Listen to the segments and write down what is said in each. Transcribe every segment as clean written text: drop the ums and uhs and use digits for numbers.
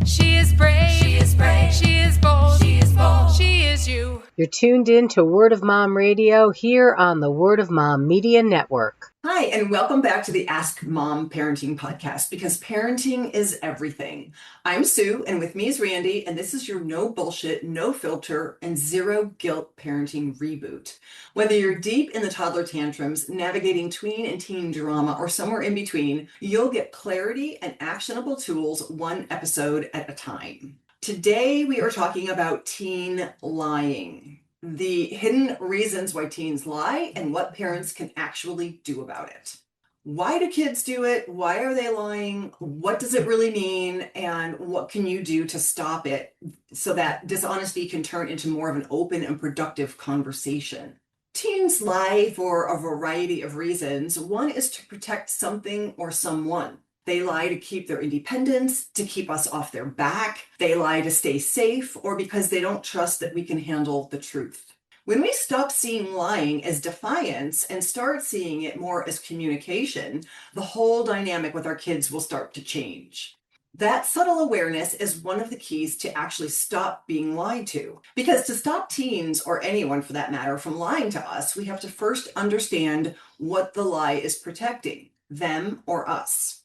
She is brave. She is brave. She is bold. She is bold. She is you. You're tuned in to Word of Mom Radio here on the Word of Mom Media Network. Hi, and welcome back to the Ask Mom Parenting Podcast, because parenting is everything. I'm Sue, and with me is Randee, and this is your no bullshit, no filter, and zero guilt parenting reboot. Whether you're deep in the toddler tantrums, navigating tween and teen drama, or somewhere in between, you'll get clarity and actionable tools one episode at a time. Today, we are talking about teen lying. The hidden reasons why teens lie and what parents can actually do about it. Why do kids do it? Why are they lying? What does it really mean? And what can you do to stop it so that dishonesty can turn into more of an open and productive conversation? Teens lie for a variety of reasons. One is to protect something or someone. They lie to keep their independence, to keep us off their back. They lie to stay safe, or because they don't trust that we can handle the truth. When we stop seeing lying as defiance and start seeing it more as communication, the whole dynamic with our kids will start to change. That subtle awareness is one of the keys to actually stop being lied to. Because to stop teens, or anyone for that matter, from lying to us, we have to first understand what the lie is protecting, them or us.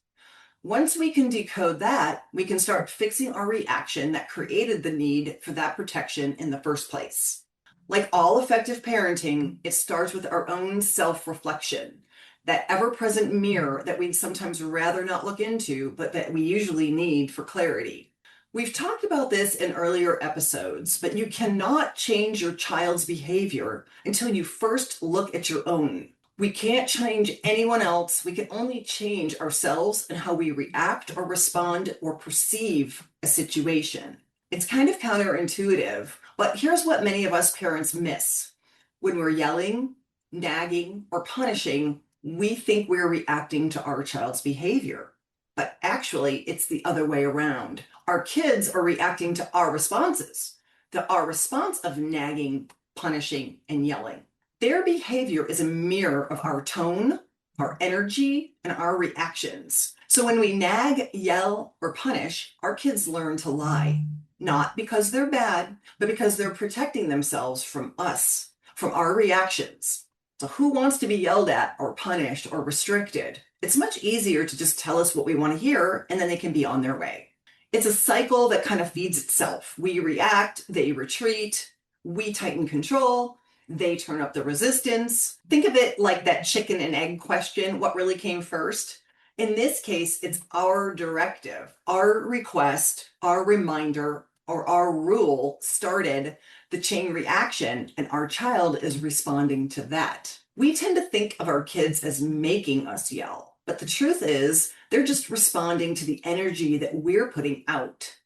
Once we can decode that, we can start fixing our reaction that created the need for that protection in the first place. Like all effective parenting, it starts with our own self-reflection, that ever-present mirror that we'd sometimes rather not look into, but that we usually need for clarity. We've talked about this in earlier episodes, but you cannot change your child's behavior until you first look at your own. We can't change anyone else. We can only change ourselves and how we react or respond or perceive a situation. It's kind of counterintuitive, but here's what many of us parents miss. When we're yelling, nagging, or punishing, we think we're reacting to our child's behavior. But actually, it's the other way around. Our kids are reacting to our responses, our response of nagging, punishing, and yelling. Their behavior is a mirror of our tone, our energy, and our reactions. So when we nag, yell, or punish, our kids learn to lie. Not because they're bad, but because they're protecting themselves from us, from our reactions. So who wants to be yelled at or punished or restricted? It's much easier to just tell us what we want to hear, and then they can be on their way. It's a cycle that kind of feeds itself. We react, they retreat, we tighten control, they turn up the resistance. Think of it like that chicken and egg question, what really came first? In this case, it's our directive, our request, our reminder, or our rule started the chain reaction, and our child is responding to that. We tend to think of our kids as making us yell, but the truth is they're just responding to the energy that we're putting out.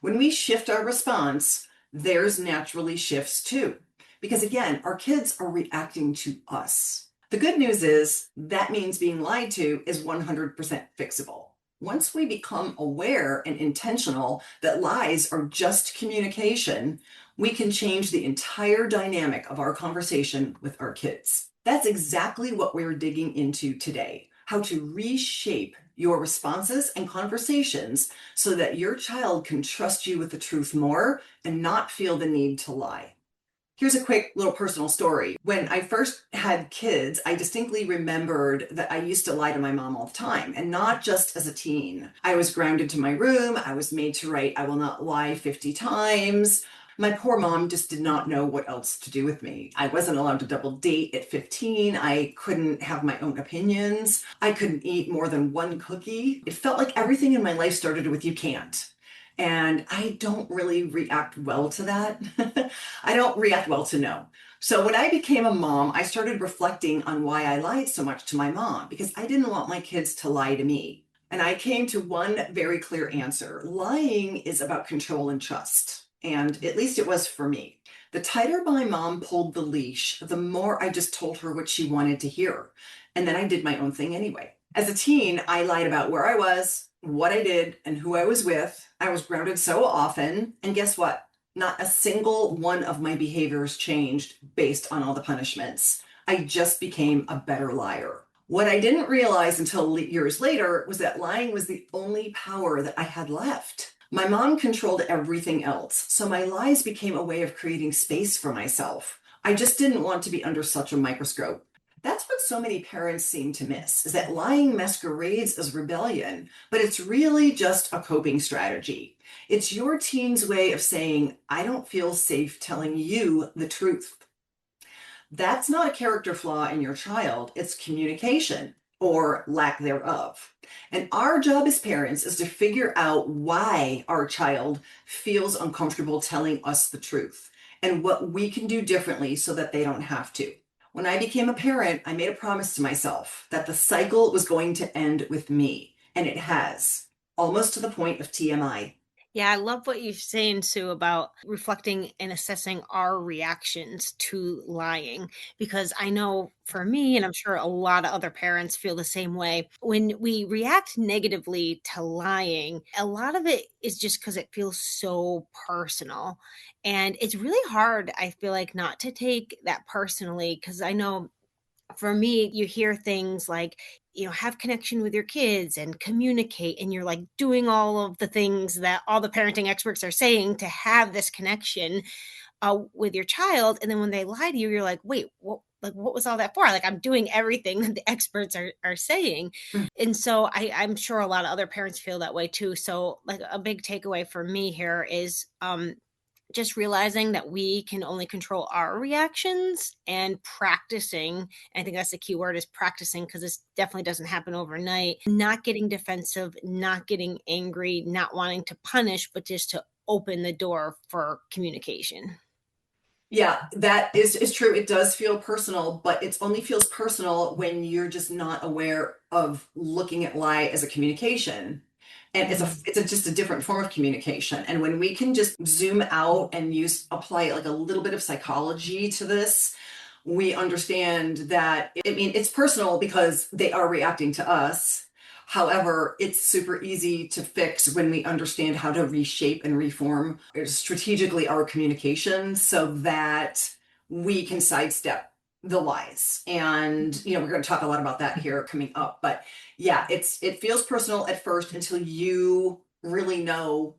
When we shift our response, theirs naturally shifts too. Because again, our kids are reacting to us. The good news is that means being lied to is 100% fixable. Once we become aware and intentional that lies are just communication, we can change the entire dynamic of our conversation with our kids. That's exactly what we're digging into today, how to reshape your responses and conversations so that your child can trust you with the truth more and not feel the need to lie. Here's a quick little personal story. When I first had kids, I distinctly remembered that I used to lie to my mom all the time, and not just as a teen. I was grounded to my room. I was made to write, "I will not lie" 50 times. My poor mom just did not know what else to do with me. I wasn't allowed to double date at 15. I couldn't have my own opinions. I couldn't eat more than one cookie. It felt like everything in my life started with "you can't." And I don't really react well to that. I don't react well to no. So when I became a mom, I started reflecting on why I lied so much to my mom, because I didn't want my kids to lie to me. And I came to one very clear answer. Lying is about control and trust. And at least it was for me. The tighter my mom pulled the leash, the more I just told her what she wanted to hear. And then I did my own thing anyway. As a teen, I lied about where I was, what I did, and who I was with. I was grounded so often. And guess what? Not a single one of my behaviors changed based on all the punishments. I just became a better liar. What I didn't realize until years later was that lying was the only power that I had left. My mom controlled everything else, so my lies became a way of creating space for myself. I just didn't want to be under such a microscope. That's what so many parents seem to miss, is that lying masquerades as rebellion, but it's really just a coping strategy. It's your teen's way of saying, I don't feel safe telling you the truth. That's not a character flaw in your child, it's communication or lack thereof. And our job as parents is to figure out why our child feels uncomfortable telling us the truth and what we can do differently so that they don't have to. When I became a parent, I made a promise to myself that the cycle was going to end with me, and it has, almost to the point of TMI. Yeah, I love what you're saying, Sue, about reflecting and assessing our reactions to lying. Because I know for me, and I'm sure a lot of other parents feel the same way, when we react negatively to lying, a lot of it is just because it feels so personal. And it's really hard, I feel like, not to take that personally. Because I know for me, you hear things like, have connection with your kids and communicate, and you're like doing all of the things that all the parenting experts are saying to have this connection with your child. And then when they lie to you, you're like, wait, what was all that for? Like, I'm doing everything that the experts are saying. And so I'm sure a lot of other parents feel that way too. So like a big takeaway for me here is just realizing that we can only control our reactions and practicing. I think that's the key word, is practicing, because this definitely doesn't happen overnight. Not getting defensive, not getting angry, not wanting to punish, but just to open the door for communication. Yeah, that is true. It does feel personal, but it only feels personal when you're just not aware of looking at lie as a communication. And just a different form of communication. And when we can just zoom out and apply like a little bit of psychology to this, we understand that, I mean, it's personal because they are reacting to us. However, it's super easy to fix when we understand how to reshape and reform strategically our communication so that we can sidestep the lies. And, we're going to talk a lot about that here coming up. But yeah, it feels personal at first until you really know,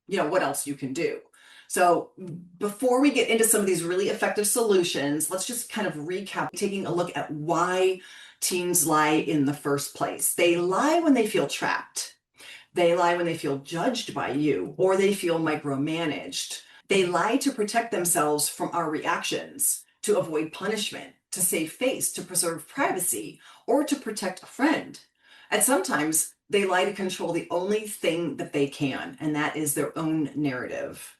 what else you can do. So before we get into some of these really effective solutions, let's just kind of recap, taking a look at why teens lie in the first place. They lie when they feel trapped. They lie when they feel judged by you, or they feel micromanaged. They lie to protect themselves from our reactions, to avoid punishment, to save face, to preserve privacy, or to protect a friend. And sometimes they lie to control the only thing that they can, and that is their own narrative.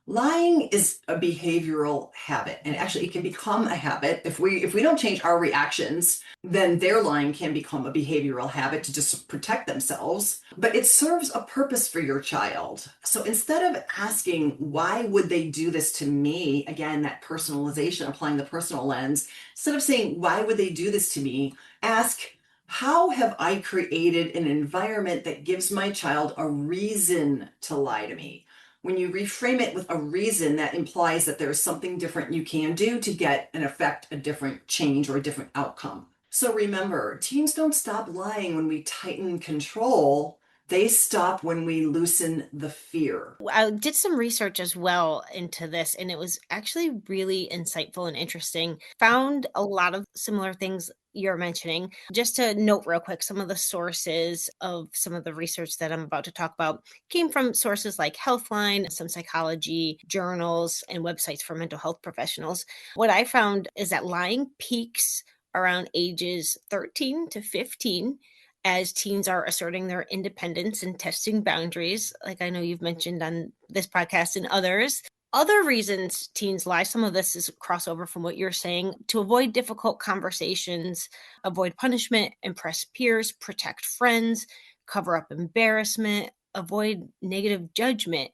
Lying is a behavioral habit, and actually it can become a habit if we don't change our reactions. Then their lying can become a behavioral habit to just protect themselves, but it serves a purpose for your child. So instead of asking, why would they do this to me? Again, that personalization, applying the personal lens, instead of saying, why would they do this to me? Ask, how have I created an environment that gives my child a reason to lie to me? When you reframe it with a reason, that implies that there's something different you can do to get and affect a different change or a different outcome. So remember, teens don't stop lying when we tighten control. They stop when we loosen the fear. I did some research as well into this, and it was actually really insightful and interesting. Found a lot of similar things you're mentioning. Just to note real quick, some of the sources of some of the research that I'm about to talk about came from sources like Healthline, some psychology journals, and websites for mental health professionals. What I found is that lying peaks around ages 13 to 15 as teens are asserting their independence and testing boundaries, like I know you've mentioned on this podcast and others. Other reasons teens lie, some of this is crossover from what you're saying, to avoid difficult conversations, avoid punishment, impress peers, protect friends, cover up embarrassment, avoid negative judgment,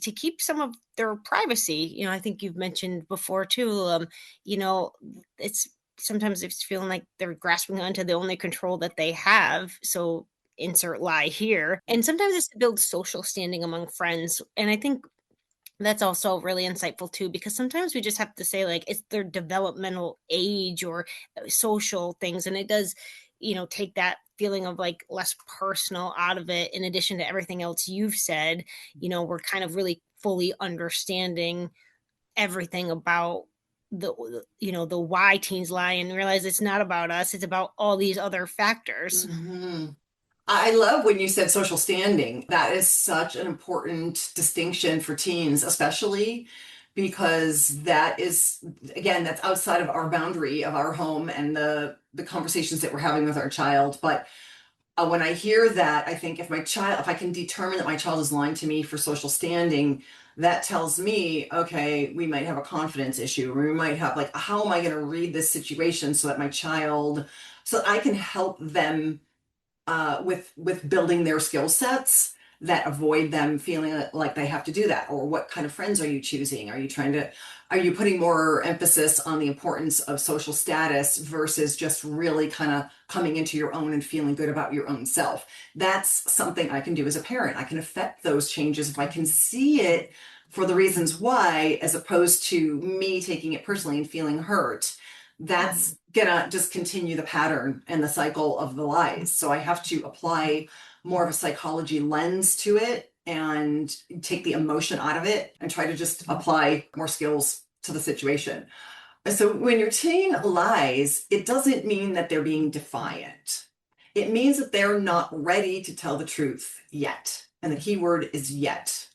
to keep some of their privacy. I think you've mentioned before too, it's sometimes it's feeling like they're grasping onto the only control that they have. So insert lie here. And sometimes it's to build social standing among friends. And I think that's also really insightful too, because sometimes we just have to say like it's their developmental age or social things. And it does, take that feeling of like less personal out of it, in addition to everything else you've said, we're kind of really fully understanding everything about the why teens lie, and realize it's not about us, it's about all these other factors. Mhm. I love when you said social standing. That is such an important distinction for teens, especially because that is, again, that's outside of our boundary of our home and the conversations that we're having with our child. But when I hear that, I think if I can determine that my child is lying to me for social standing, that tells me, okay, we might have a confidence issue, or we might have like, how am I going to read this situation so that my child, so that I can help them with building their skill sets that avoid them feeling like they have to do that. Or what kind of friends are you choosing? Are you putting more emphasis on the importance of social status versus just really kind of coming into your own and feeling good about your own self? That's something I can do as a parent. I can affect those changes if I can see it for the reasons why, as opposed to me taking it personally and feeling hurt. That's gonna just continue the pattern and the cycle of the lies. So I have to apply more of a psychology lens to it and take the emotion out of it and try to just apply more skills to the situation. So when your teen lies, it doesn't mean that they're being defiant. It means that they're not ready to tell the truth yet. And the key word is yet.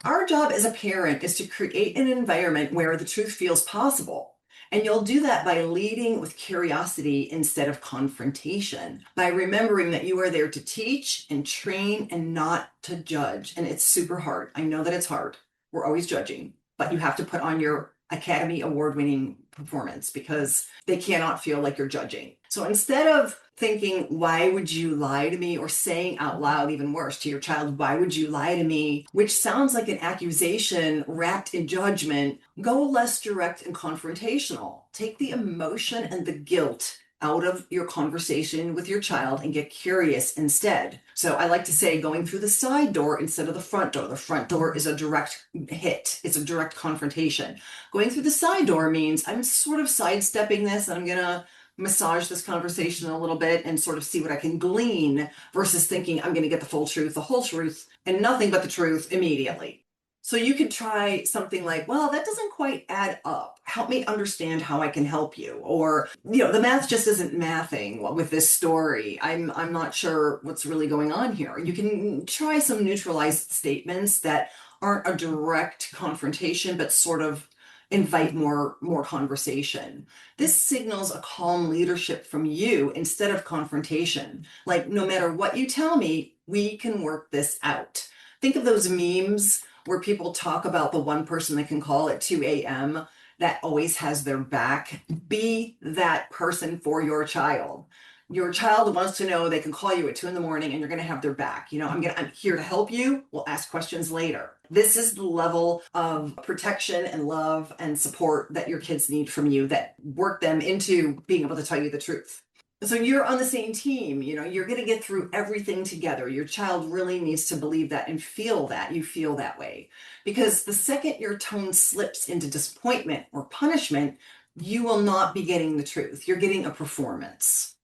Our job as a parent is to create an environment where the truth feels possible. And you'll do that by leading with curiosity instead of confrontation, by remembering that you are there to teach and train and not to judge. And it's super hard. I know that it's hard. We're always judging, but you have to put on your Academy Award-winning performance because they cannot feel like you're judging. So instead of thinking, why would you lie to me? Or saying out loud, even worse, to your child, why would you lie to me? Which sounds like an accusation wrapped in judgment. Go less direct and confrontational. Take the emotion and the guilt out of your conversation with your child and get curious instead. So I like to say going through the side door instead of the front door. The front door is a direct hit. It's a direct confrontation. Going through the side door means I'm sort of sidestepping this and I'm going to massage this conversation a little bit and sort of see what I can glean versus thinking I'm going to get the full truth, the whole truth, and nothing but the truth immediately. So you could try something like, well, that doesn't quite add up. Help me understand how I can help you. Or, the math just isn't mathing with this story. I'm not sure what's really going on here. You can try some neutralized statements that aren't a direct confrontation, but sort of invite more conversation. This signals a calm leadership from you instead of confrontation. Like, no matter what you tell me, we can work this out. Think of those memes where people talk about the one person they can call at 2 a.m. that always has their back. Be that person for your child. Your child wants to know they can call you at 2 a.m. and you're going to have their back. I'm here to help you. We'll ask questions later. This is the level of protection and love and support that your kids need from you that work them into being able to tell you the truth. So you're on the same team, you're going to get through everything together. Your child really needs to believe that and feel that you feel that way. Because the second your tone slips into disappointment or punishment, you will not be getting the truth. You're getting a performance.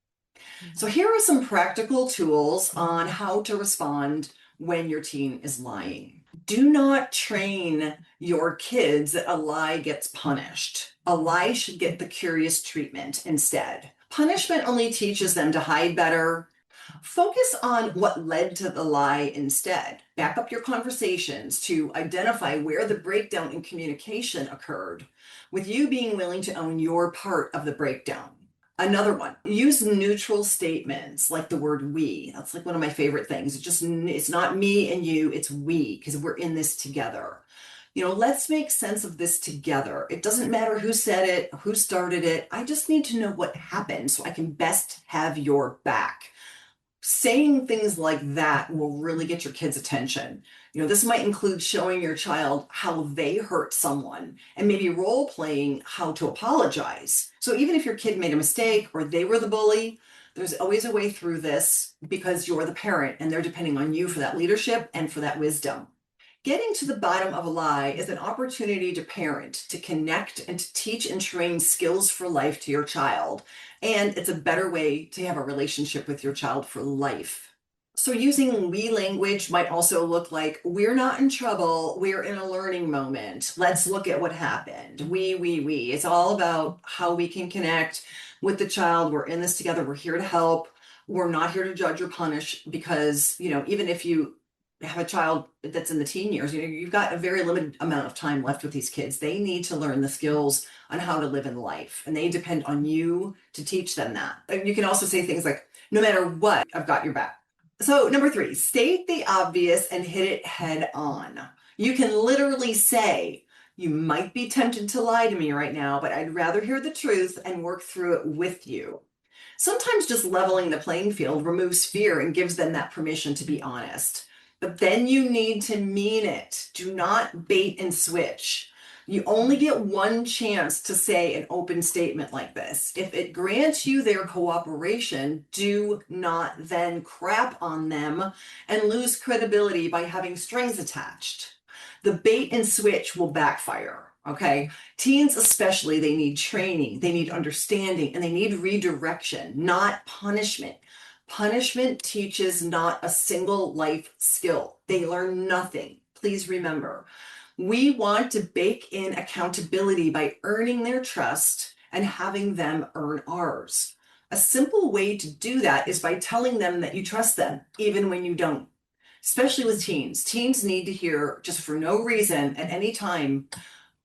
So here are some practical tools on how to respond when your teen is lying. Do not train your kids that a lie gets punished. A lie should get the curious treatment instead. Punishment only teaches them to hide better. Focus on what led to the lie instead. Back up your conversations to identify where the breakdown in communication occurred, with you being willing to own your part of the breakdown. Another one, use neutral statements like the word we. That's like one of my favorite things. It's not me and you, it's we, because we're in this together. Let's make sense of this together. It doesn't matter who said it, who started it. I just need to know what happened so I can best have your back. Saying things like that will really get your kids' attention. This might include showing your child how they hurt someone and maybe role playing how to apologize. So even if your kid made a mistake or they were the bully, there's always a way through this because you're the parent and they're depending on you for that leadership and for that wisdom. Getting to the bottom of a lie is an opportunity to parent, to connect, and to teach and train skills for life to your child. And it's a better way to have a relationship with your child for life. So using we language might also look like, we're not in trouble, we're in a learning moment. Let's look at what happened. We. It's all about how we can connect with the child. We're in this together. We're here to help. We're not here to judge or punish because, even if you have a child that's in the teen years, you've got a very limited amount of time left with these kids. They need to learn the skills on how to live in life, and they depend on you to teach them that. And you can also say things like, no matter what, I've got your back. So number 3, state the obvious and hit it head on. You can literally say, you might be tempted to lie to me right now, but I'd rather hear the truth and work through it with you. Sometimes just leveling the playing field removes fear and gives them that permission to be honest. But then you need to mean it. Do not bait and switch. You only get one chance to say an open statement like this. If it grants you their cooperation, do not then crap on them and lose credibility by having strings attached. The bait and switch will backfire, okay? Teens especially, they need training, they need understanding, and they need redirection, not punishment. Punishment teaches not a single life skill. They learn nothing. Please remember, we want to bake in accountability by earning their trust and having them earn ours. A simple way to do that is by telling them that you trust them, even when you don't. Especially with teens. Teens need to hear, just for no reason, at any time,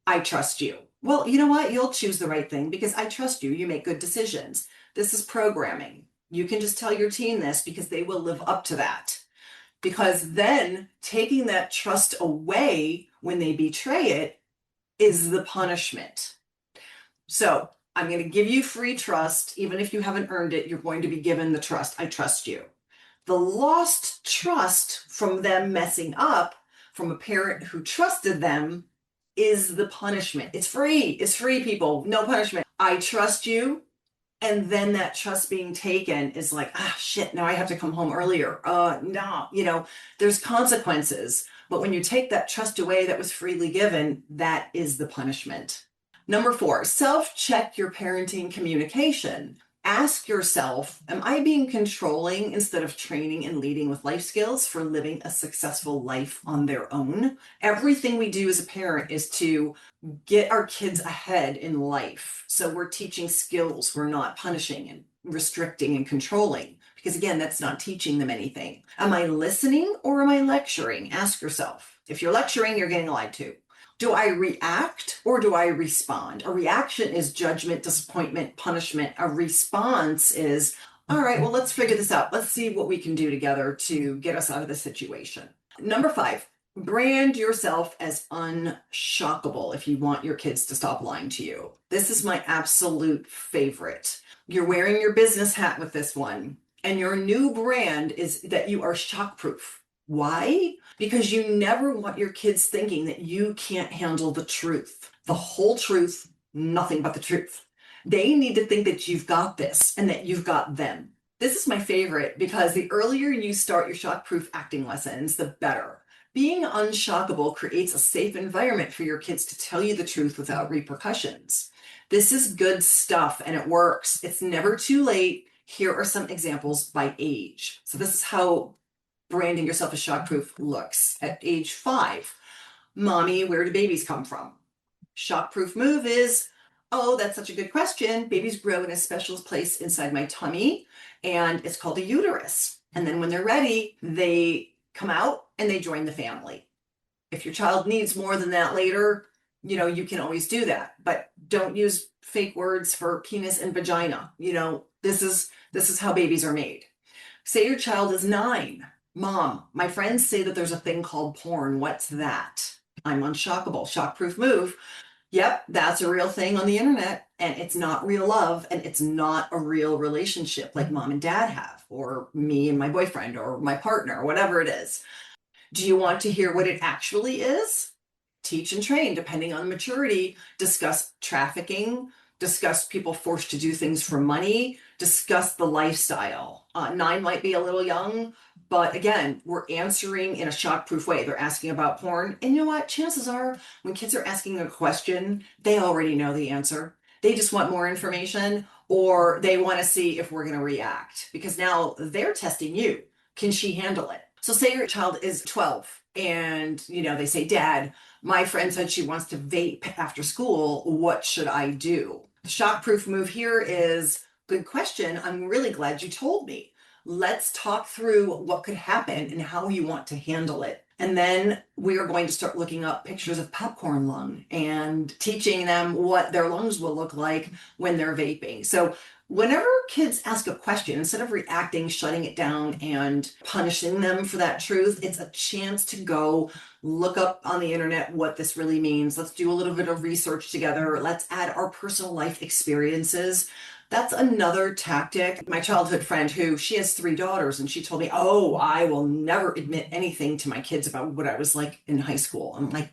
I trust you. Well, you know what? You'll choose the right thing because I trust you. You make good decisions. This is programming. You can just tell your teen this because they will live up to that. Because then taking that trust away when they betray it is the punishment. So I'm going to give you free trust. Even if you haven't earned it, you're going to be given the trust. I trust you. The lost trust from them messing up, from a parent who trusted them, is the punishment. It's free. It's free, people. No punishment. I trust you. And then that trust being taken is like, shit, now I have to come home earlier. No, there's consequences. But when you take that trust away that was freely given, that is the punishment. Number 4, self-check your parenting communication. Ask yourself, am I being controlling instead of training and leading with life skills for living a successful life on their own? Everything we do as a parent is to get our kids ahead in life. So we're teaching skills. We're not punishing and restricting and controlling. Because again, that's not teaching them anything. Am I listening or am I lecturing? Ask yourself. If you're lecturing, you're getting lied to. Do I react or do I respond? A reaction is judgment, disappointment, punishment. A response is, all right, well, let's figure this out. Let's see what we can do together to get us out of this situation. Number 5, brand yourself as unshockable if you want your kids to stop lying to you. This is my absolute favorite. You're wearing your business hat with this one, and your new brand is that you are shockproof. Why? Because you never want your kids thinking that you can't handle the truth. The whole truth, nothing but the truth. They need to think that you've got this and that you've got them. This is my favorite because the earlier you start your shockproof acting lessons, the better. Being unshockable creates a safe environment for your kids to tell you the truth without repercussions. This is good stuff and it works. It's never too late. Here are some examples by age. So this is how branding yourself as shockproof looks. At age 5, mommy, where do babies come from? Shockproof move is, oh, that's such a good question. Babies grow in a special place inside my tummy, and it's called a uterus. And then when they're ready, they come out and they join the family. If your child needs more than that later, you can always do that, but don't use fake words for penis and vagina. This is how babies are made. Say your child is 9. Mom, my friends say that there's a thing called porn. What's that? I'm unshockable. Shockproof move. Yep, that's a real thing on the internet, and it's not real love, and it's not a real relationship like mom and dad have, or me and my boyfriend, or my partner, or whatever it is. Do you want to hear what it actually is? Teach and train, depending on maturity. Discuss trafficking. Discuss people forced to do things for money. Discuss the lifestyle. 9 might be a little young. But again, we're answering in a shock-proof way. They're asking about porn. And you know what? Chances are when kids are asking a question, they already know the answer. They just want more information, or they want to see if we're going to react, because now they're testing you. Can she handle it? So say your child is 12 and, they say, Dad, my friend said she wants to vape after school. What should I do? The shock-proof move here is, good question. I'm really glad you told me. Let's talk through what could happen and how you want to handle it. And then we are going to start looking up pictures of popcorn lung and teaching them what their lungs will look like when they're vaping. So whenever kids ask a question, instead of reacting, shutting it down, and punishing them for that truth, it's a chance to go look up on the internet what this really means. Let's do a little bit of research together. Let's add our personal life experiences. That's another tactic. My childhood friend she has 3 daughters, and she told me, oh, I will never admit anything to my kids about what I was like in high school. I'm like,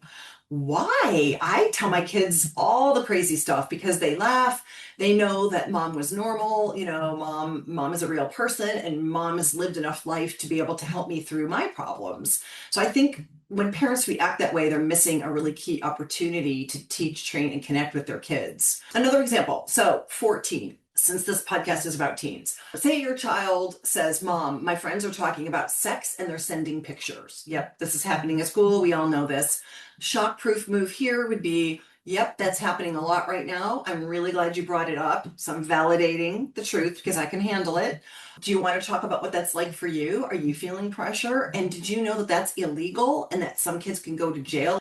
why? I tell my kids all the crazy stuff because they laugh. They know that mom was normal. Mom is a real person, and mom has lived enough life to be able to help me through my problems. So I think when parents react that way, they're missing a really key opportunity to teach, train, and connect with their kids. Another example. So 14. Since this podcast is about teens, say your child says, Mom, my friends are talking about sex and they're sending pictures. Yep, this is happening at school. We all know this. Shock-proof move here would be, yep, that's happening a lot right now. I'm really glad you brought it up. So I'm validating the truth because I can handle it. Do you want to talk about what that's like for you? Are you feeling pressure? And did you know that that's illegal and that some kids can go to jail?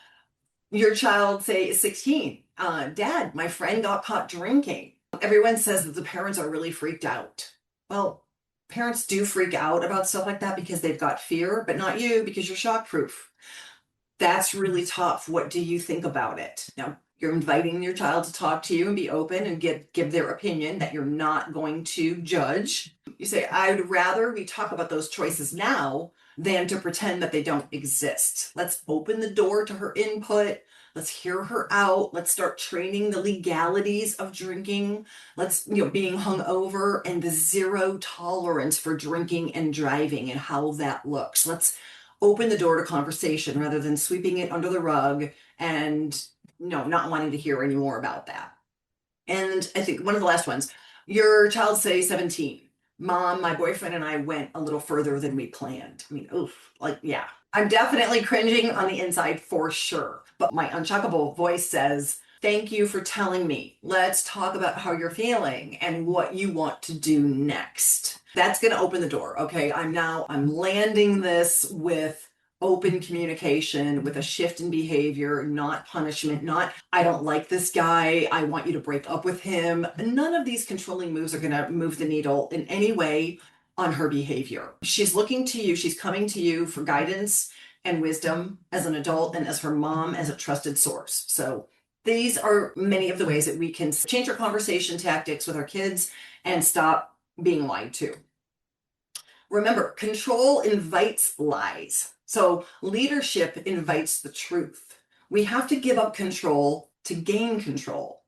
Your child, say, is 16. Dad, my friend got caught drinking. Everyone says that the parents are really freaked out. Well, parents do freak out about stuff like that because they've got fear, but not you, because you're shock-proof. That's really tough. What do you think about it? Now, you're inviting your child to talk to you and be open and give their opinion that you're not going to judge. You say, I'd rather we talk about those choices now than to pretend that they don't exist. Let's open the door to her input. Let's hear her out. Let's start training the legalities of drinking. Let's, being hungover and the zero tolerance for drinking and driving and how that looks. Let's open the door to conversation rather than sweeping it under the rug and, not wanting to hear any more about that. And I think one of the last ones, your child, say 17. Mom, my boyfriend and I went a little further than we planned. I mean, yeah. I'm definitely cringing on the inside for sure. But my unshockable voice says, thank you for telling me. Let's talk about how you're feeling and what you want to do next. That's going to open the door. Okay. I'm landing this with open communication, with a shift in behavior, not punishment, not, I don't like this guy, I want you to break up with him. None of these controlling moves are going to move the needle in any way on her behavior. She's looking to you, she's coming to you for guidance and wisdom as an adult and as her mom, as a trusted source. So these are many of the ways that we can change our conversation tactics with our kids and stop being lied to. Remember, control invites lies. So leadership invites the truth. We have to give up control to gain control.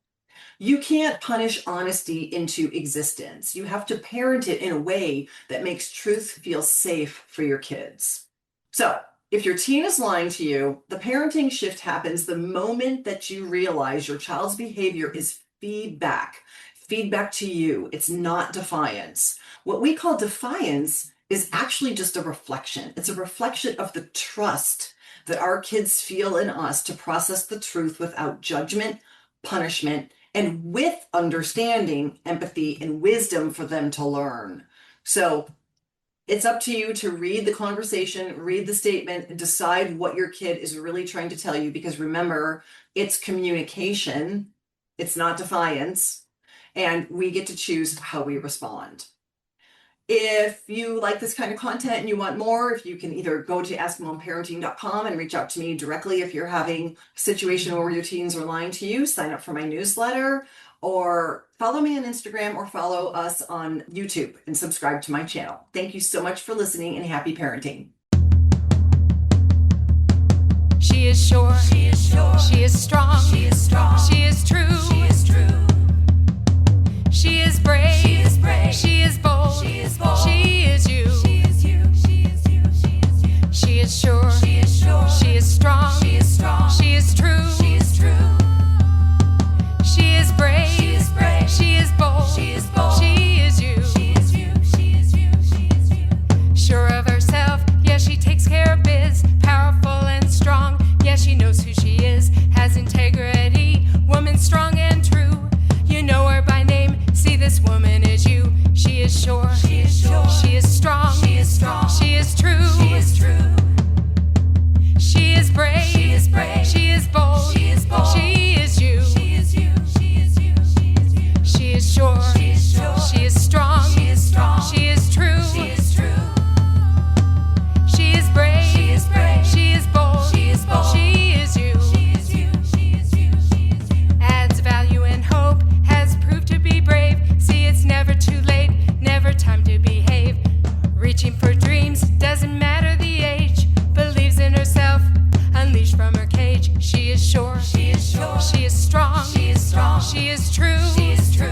You can't punish honesty into existence. You have to parent it in a way that makes truth feel safe for your kids. So if your teen is lying to you, the parenting shift happens the moment that you realize your child's behavior is feedback to you. It's not defiance. What we call defiance is actually just a reflection. It's a reflection of the trust that our kids feel in us to process the truth without judgment, punishment, and with understanding, empathy, and wisdom for them to learn. So it's up to you to read the conversation, read the statement, and decide what your kid is really trying to tell you, because remember, it's communication, it's not defiance, and we get to choose how we respond. If you like this kind of content and you want more, if you can either go to askmomparenting.com and reach out to me directly if you're having a situation where your teens are lying to you, sign up for my newsletter, or follow me on Instagram or follow us on YouTube and subscribe to my channel. Thank you so much for listening, and happy parenting. She is sure. She is sure. She is strong. She is strong. She is true. She is true. She is brave. She is brave. She is bold. She is bold. She is you. She is you. She is you. is sure. She is sure. She is strong. She is strong. She is true. She is true. She is brave. She is brave. She is bold. She is bold. She is you. She is you. She is you. She is you. Sure of herself, yeah, she takes care of biz. Powerful and strong, yeah, she knows who she is. Has integrity, woman strong and true. You know her by name, see this woman is you. She is sure. She is sure. She is strong. She is strong. She is true. She is true. She is brave. She is brave. She is bold. She is bold. She is you. She is you. She is you. She is you. She is sure. She is sure. She is strong. She is strong. She is true. She is true. She is brave. She is brave. She is bold. She is bold. She is you. She is you. She is you. She is you. Adds value and hope. Has proved to be brave. See, it's never too late. Never time to behave. Reaching for dreams. Doesn't matter the age. Believes in herself. Unleashed from her cage. She is sure. She is sure. She is strong. She is strong. She is true. She is true.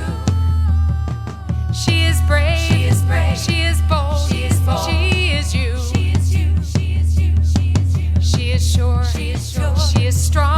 She is brave. She is brave. She is bold. She is bold. She is you. She is you. She is you. She is you. She is sure. She is sure. She is strong.